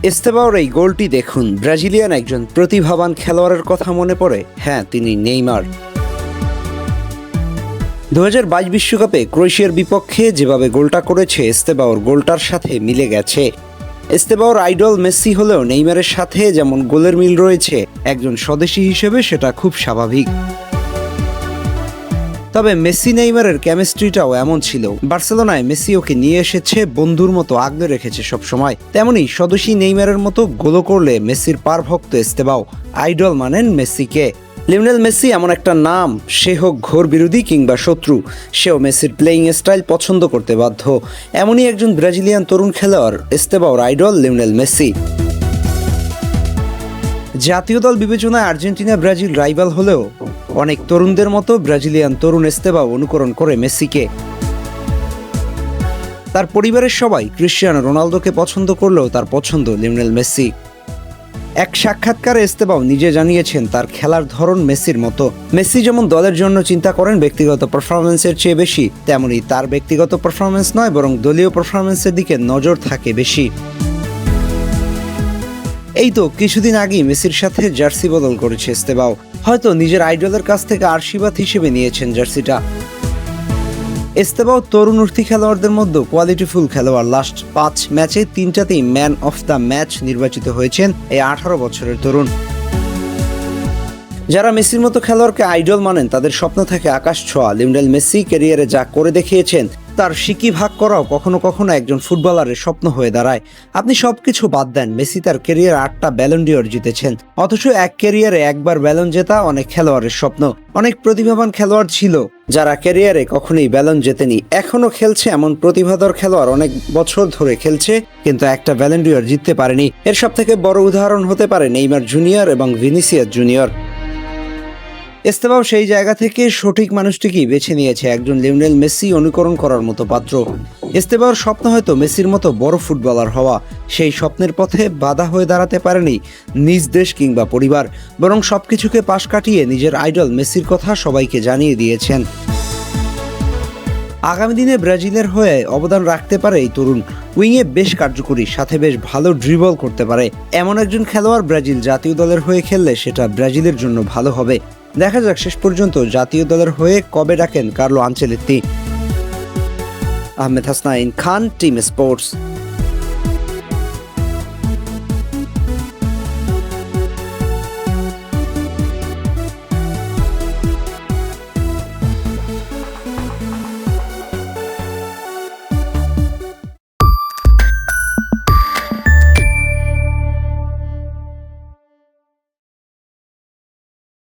এস্তেবাওর এই গোলটি দেখুন, ব্রাজিলিয়ান একজন প্রতিভাবান খেলোয়াড়ের কথা মনে পড়ে। হ্যাঁ, তিনি নেইমার। 2022 বিশ্বকাপে ক্রোয়েশিয়ার বিপক্ষে যেভাবে গোলটা করেছে, এস্তেবাওর গোলটার সাথে মিলে গেছে। এস্তেবাওর আইডল মেসি হলেও নেইমারের সাথে যেমন গোলের মিল রয়েছে, একজন স্বদেশী হিসেবে সেটা খুব স্বাভাবিক। তবে মেসি নেইমারের কেমিস্ট্রিটাও এমন ছিল। বার্সেলোনায় মেসি ওকে নিয়ে এসেছে, বন্ধুর মতো আগলে রেখেছে সবসময়। তেমনি স্বদেশী নেইমারের মতো গোলও করলে মেসির পারভক্ত এস্তেবাও আইডল মানেন মেসিকে। লিওনেল মেসি এমন একটা নাম, সে হোক ঘোর বিরোধী কিংবা শত্রু, সেও মেসির প্লেয়িং স্টাইল পছন্দ করতে বাধ্য। এমনই একজন ব্রাজিলিয়ান তরুণ খেলোয়াড় এস্তেবাওর আইডল লিওনেল মেসি। জাতীয় দল বিবেচনায় আর্জেন্টিনা ব্রাজিল রাইভাল হলেও অনেক তরুণদের মতো ব্রাজিলিয়ান তরুণ এস্তেবাও অনুকরণ করে মেসিকে। তার পরিবারের সবাই ক্রিশ্চিয়ানো রোনালদোকে পছন্দ করলেও তার পছন্দ লিওনেল মেসি। এক সাক্ষাৎকারে এস্তেবাও নিজে জানিয়েছেন তার খেলার ধরন মেসির মতো। মেসি যেমন দলের জন্য চিন্তা করেন ব্যক্তিগত পারফরমেন্সের চেয়ে বেশি, তেমনি তার ব্যক্তিগত পারফরমেন্স নয় বরং দলীয় পারফরমেন্সের দিকে নজর থাকে বেশি। এই তো কিছুদিন আগেই মেসির সাথে জার্সি বদল করেছে এস্তেবাও। হয়তো নিজের আইডলের কাছ থেকে আশীর্বাদ হিসেবে নিয়েছেন জার্সিটা। এস্তেবাও তরুণ উঠতি খেলোয়াড়দের মধ্যে কোয়ালিটিফুল খেলোয়াড়। লাস্ট 5 ম্যাচে 3টাতেই ম্যান অফ দ্য ম্যাচ নির্বাচিত হয়েছেন এই 18 বছরের তরুণ। যারা মেসির মতো খেলোয়াড়কে আইডল মানেন তাদের স্বপ্ন থাকে আকাশ ছোঁয়া। লিওনেল মেসি ক্যারিয়ারে যা করে দেখিয়েছেন, তার সিকি ভাগ করাও কখনো কখনো একজন ফুটবলারের স্বপ্ন হয়ে দাঁড়ায়। আপনি সবকিছু বাদ দেন, মেসি তার ক্যারিয়ার 8টা ব্যালন ডিওর জিতেছেন, অথচ এক ক্যারিয়ারে একবার ব্যালন জেতা অনেক খেলোয়াড়ের স্বপ্ন। অনেক প্রতিভাবান খেলোয়াড় ছিল যারা ক্যারিয়ারে কখনোই ব্যালন জেতেনি, এখনো খেলছে এমন প্রতিভাধর খেলোয়াড় অনেক বছর ধরে খেলছে কিন্তু একটা ব্যালন ডিওর জিততে পারেনি। এর সব থেকে বড় উদাহরণ হতে পারে নেইমার জুনিয়র এবং ভিনিসিয়াস জুনিয়র। এস্তেবাও সেই জায়গা থেকে সঠিক মানুষটিকেই বেছে নিয়েছে, একজন লিওনেল মেসি অনুকরণ করার মতো পাত্র। এস্তেবাওর স্বপ্ন হয়তো মেসির মতো বড় ফুটবলার হওয়া। সেই স্বপ্নের পথে বাধা হয়ে দাঁড়াতে পারেনি নিজ দেশ কিংবা পরিবার, বরং সবকিছুকে পাশ কাটিয়ে নিজের আইডল মেসির কথা সবাইকে জানিয়ে দিয়েছেন। আগামী দিনে ব্রাজিলের হয়ে অবদান রাখতে পারে এই তরুণ। উইংয়ে বেশ কার্যকরী, সাথে বেশ ভালো ড্রিবল করতে পারে। এমন একজন খেলোয়াড় ব্রাজিল জাতীয় দলের হয়ে খেললে সেটা ব্রাজিলের জন্য ভালো হবে। দেখা যাক শেষ পর্যন্ত জাতীয় দলের হয়ে কবে ডাকেন কার্লো আনচেলত্তি। আহমেদ হাসনাইন খান, টিম স্পোর্টস।